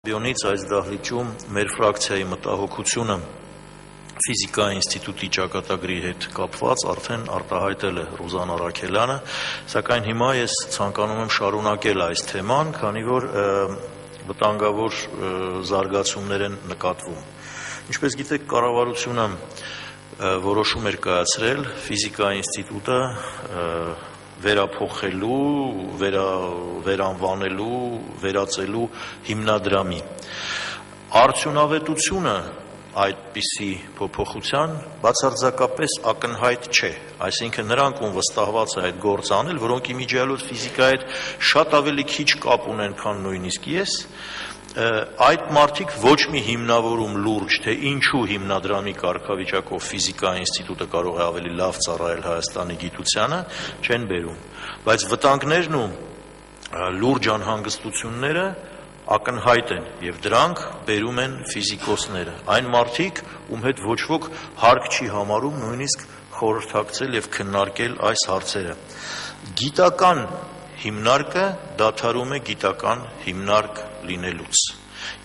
Բյոնից այս դահլիճում մեր ֆրակցիայի մտահոգությունը ֆիզիկայի ինստիտուտի ճակատագրի հետ կապված արդեն արտահայտել է Ռուզան Առաքելյանը, սակայն հիմա ես ցանկանում եմ շարունակել այս թեման, քանի որ վտանգավոր զարգացումներ են նկատվում։ Ինչպես գիտեք, կառավարությունը որոշում էր կայացրել ֆիզիկայի ինստիտուտը վերափոխելու, վերանվանելու, վերածելու հիմնադրամի։ Արդյունավետությունը այդպիսի փոփոխության բացարձակապես ակնհայտ չէ, այսինքն նրանք, ում վստահված է այդ գործը անել, որոնք իմիջիայլոց ֆիզիկայի հետ շատ ավելի քիչ կապ ունեն, քան նույնիսկ ես, այդ մարդիկ ոչ մի հիմնավորում լուրջ, թե ինչու հիմնադրամի կարգավիճակով ֆիզիկայի ինստիտուտը կարող է ավելի լավ ծառայել Հայաստանի գիտությանը, չեն բերում, բայց վտանգներն ու լուրջ անհանգստությունները ակնհայտ են եւ դրանք բերում են ֆիզիկոսները, այն մարդիկ, ում հետ ոչ ոք հարկ չի համարում նույնիսկ խորհրդակցել եւ քննարկել այս հարցերը։ Գիտական հիմնարկը դադարում է գիտական հիմնարկ լինելուց։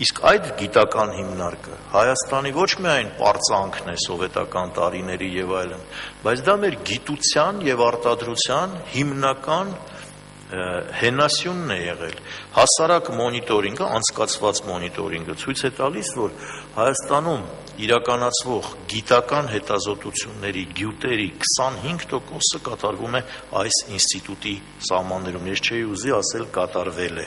Իսկ այդ գիտական հիմնարկը Հայաստանի ոչ միայն պարծանքն է սովետական տարիների եւ այլն, բայց դա մեր գիտության եւ արտադրության հիմնական հենասյունն է եղել։ Հասարակ մոնիտորինգը, անցկացված մոնիտորինգը ցույց է տալիս, որ Հայաստանում իրականացվող գիտական հետազոտությունների գյուտերի 25%-ը կատարվում է այս ինստիտուտի սահմաններում, ես չէի ուզի ասել կատարվել է։